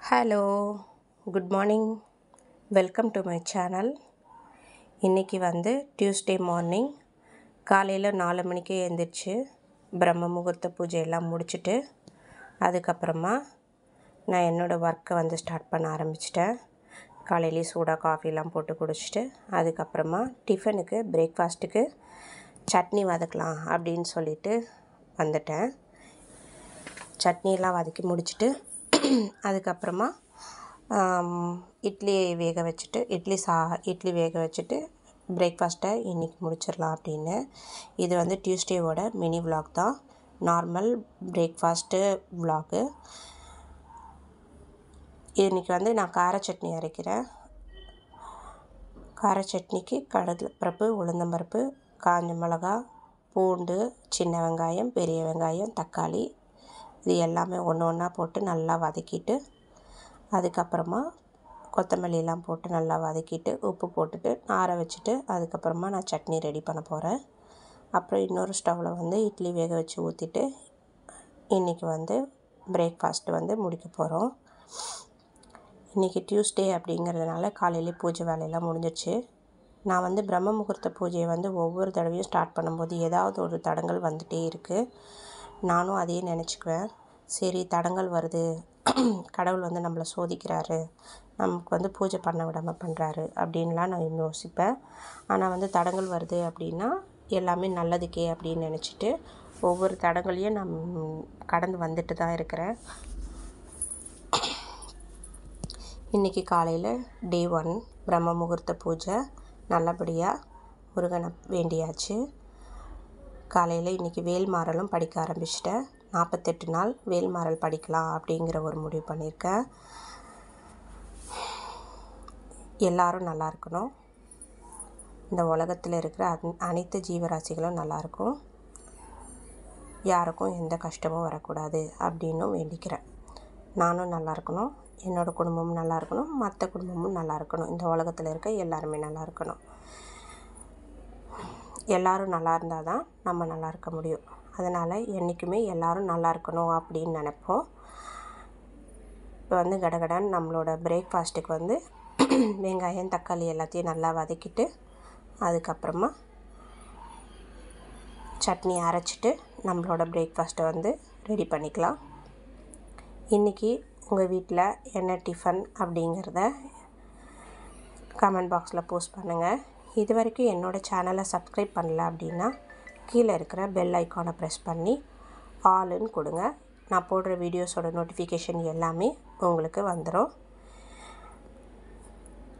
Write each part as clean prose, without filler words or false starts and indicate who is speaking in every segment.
Speaker 1: Hello, good morning. Welcome to my channel. இன்றைக்கி Tuesday morning காலையில் 4 மணிக்கே எழுந்திரிச்சு பிரம்ம முகூர்த்த பூஜையெல்லாம் முடிச்சுட்டு அதுக்கப்புறமா நான் என்னோடய ஒர்க்கை ஸ்டார்ட் பண்ண ஆரம்பிச்சிட்டேன். காலையிலேயே சூடாக காஃபிலாம் போட்டு குடிச்சிட்டு அதுக்கப்புறமா டிஃபனுக்கு பிரேக்ஃபாஸ்ட்டுக்கு சட்னி வதக்கலாம் அப்படின்னு சொல்லிட்டு வந்துட்டேன். சட்னியெல்லாம் வதக்கி முடிச்சுட்டு அதுக்கப்புறமா இட்லி வேக வச்சுட்டு பிரேக்ஃபாஸ்ட்டை இன்றைக்கி முடிச்சிடலாம் அப்படின்னு. இது டியூஸ்டேவோட மினி விலாக் தான், நார்மல் பிரேக்ஃபாஸ்ட்டு விலாகு. இன்றைக்கி நான் கார சட்னி அரைக்கிறேன். கார சட்னிக்கு கடலைப்பருப்பு, உளுந்தம்பருப்பு, காஞ்ச மிளகா, பூண்டு, சின்ன வெங்காயம், பெரிய வெங்காயம், தக்காளி இது எல்லாமே ஒன்று ஒன்றா போட்டு நல்லா வதக்கிட்டு அதுக்கப்புறமா கொத்தமல்லியெல்லாம் போட்டு நல்லா வதக்கிட்டு உப்பு போட்டுட்டு ஆற வச்சுட்டு அதுக்கப்புறமா நான் சட்னி ரெடி பண்ண போகிறேன். அப்புறம் இன்னொரு ஸ்டவ்வில் இட்லி வேக வச்சு ஊற்றிட்டு இன்றைக்கி பிரேக்ஃபாஸ்ட்டு முடிக்க போகிறோம். இன்றைக்கி டியூஸ்டே அப்படிங்கிறதுனால காலையிலே பூஜை வேலையெல்லாம் முடிஞ்சிடுச்சு. நான் பிரம்ம முகூர்த்த பூஜையை ஒவ்வொரு தடவையும் ஸ்டார்ட் பண்ணும்போது ஏதாவது ஒரு தடங்கள் வந்துகிட்டே இருக்குது. நானும் அதையே நினச்சிக்குவேன். சரி, தடங்கள் வருது, கடவுள் நம்மளை சோதிக்கிறாரு, நமக்கு பூஜை பண்ண விடாமல் பண்ணுறாரு அப்படின்லாம் நான் யோசிப்பேன். ஆனால் தடங்கள் வருது அப்படின்னா எல்லாமே நல்லதுக்கே அப்படின்னு நினச்சிட்டு ஒவ்வொரு தடங்களையும் நான் கடந்து வந்துட்டு தான் இருக்கிறேன். இன்றைக்கி காலையில் டே 1 பிரம்ம முகூர்த்த பூஜை நல்லபடியாக முருகனை வேண்டியாச்சு. காலையில் இன்றைக்கி வேல்மாறலும் படிக்க ஆரம்பிச்சிட்டேன். 48 நாள் வேல்மாறல் படிக்கலாம் அப்படிங்கிற ஒரு முடிவு பண்ணியிருக்கேன். எல்லாரும் நல்லா இருக்கணும், இந்த உலகத்தில் இருக்கிற அனைத்து ஜீவராசிகளும் நல்லாயிருக்கும், யாருக்கும் எந்த கஷ்டமும் வரக்கூடாது அப்படின்னும் வேண்டிக்கிறேன். நானும் நல்லா இருக்கணும், என்னோடய குடும்பமும் நல்லா இருக்கணும், மற்ற குடும்பமும் நல்லா இருக்கணும், இந்த உலகத்தில் இருக்க எல்லாருமே நல்லா இருக்கணும். எல்லோரும் நல்லா இருந்தால் தான் நம்ம நல்லா இருக்க முடியும். அதனால் என்றைக்குமே எல்லோரும் நல்லா இருக்கணும் அப்படின்னு நினைப்போம். இப்போ கடகடான்னு நம்மளோட பிரேக்ஃபாஸ்ட்டுக்கு வெங்காயம், தக்காளி எல்லாத்தையும் நல்லா வதக்கிட்டு அதுக்கப்புறமா சட்னி அரைச்சிட்டு நம்மளோட பிரேக்ஃபாஸ்ட்டை ரெடி பண்ணிக்கலாம். இன்றைக்கி உங்கள் வீட்டில் என்ன டிஃபன் அப்படிங்கிறத கமெண்ட் பாக்ஸில் போஸ்ட் பண்ணுங்கள். இது வரைக்கும் என்னோடய சேனலை சப்ஸ்கிரைப் பண்ணல அப்படின்னா கீழே இருக்கிற பெல் ஐக்கானை ப்ரெஸ் பண்ணி ஆல்னு கொடுங்க. நான் போடுற வீடியோஸோட நோட்டிஃபிகேஷன் எல்லாமே உங்களுக்கு வந்துடும்.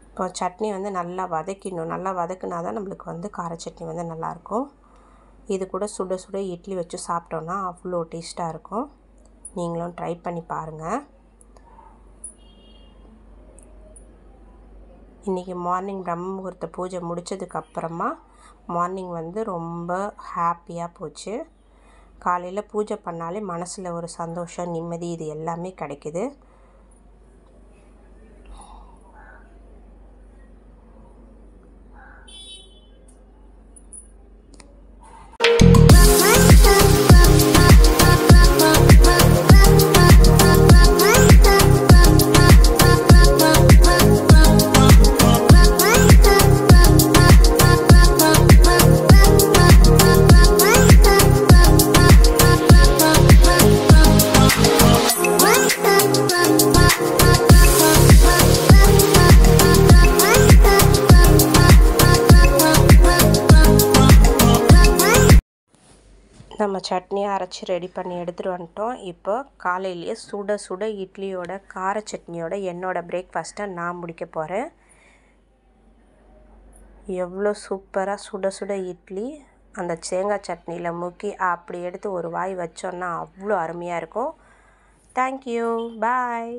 Speaker 1: இப்போ சட்னி நல்லா வதக்கிடணும். நல்லா வதக்குனா தான் நம்மளுக்கு கார சட்னி நல்லாயிருக்கும். இது கூட சுட சுட இட்லி வச்சு சாப்பிட்டோன்னா அவ்வளோ டேஸ்ட்டாக இருக்கும். நீங்களும் ட்ரை பண்ணி பாருங்கள். இன்றைக்கி மார்னிங் பிரம்ம முகூர்த்த பூஜை முடித்ததுக்கப்புறமா மார்னிங் ரொம்ப ஹாப்பியாக போச்சு. காலையில் பூஜை பண்ணாலே மனசில் ஒரு சந்தோஷம், நிம்மதி இது எல்லாமே கிடைக்குது. நம்ம சட்னியை அரைச்சி ரெடி பண்ணி எடுத்துகிட்டு வந்துட்டோம். இப்போ காலையிலேயே சுட சுட இட்லியோட கார சட்னியோட என்னோடய பிரேக்ஃபாஸ்ட்டை நான் முடிக்க போகிறேன். எவ்வளோ சூப்பராக சுட சுட இட்லி அந்த தேங்காய் சட்னியில் முக்கி அப்படி எடுத்து ஒரு வாய் வச்சோன்னா அவ்வளோ அருமையாக இருக்கும். தேங்க்யூ, பாய்.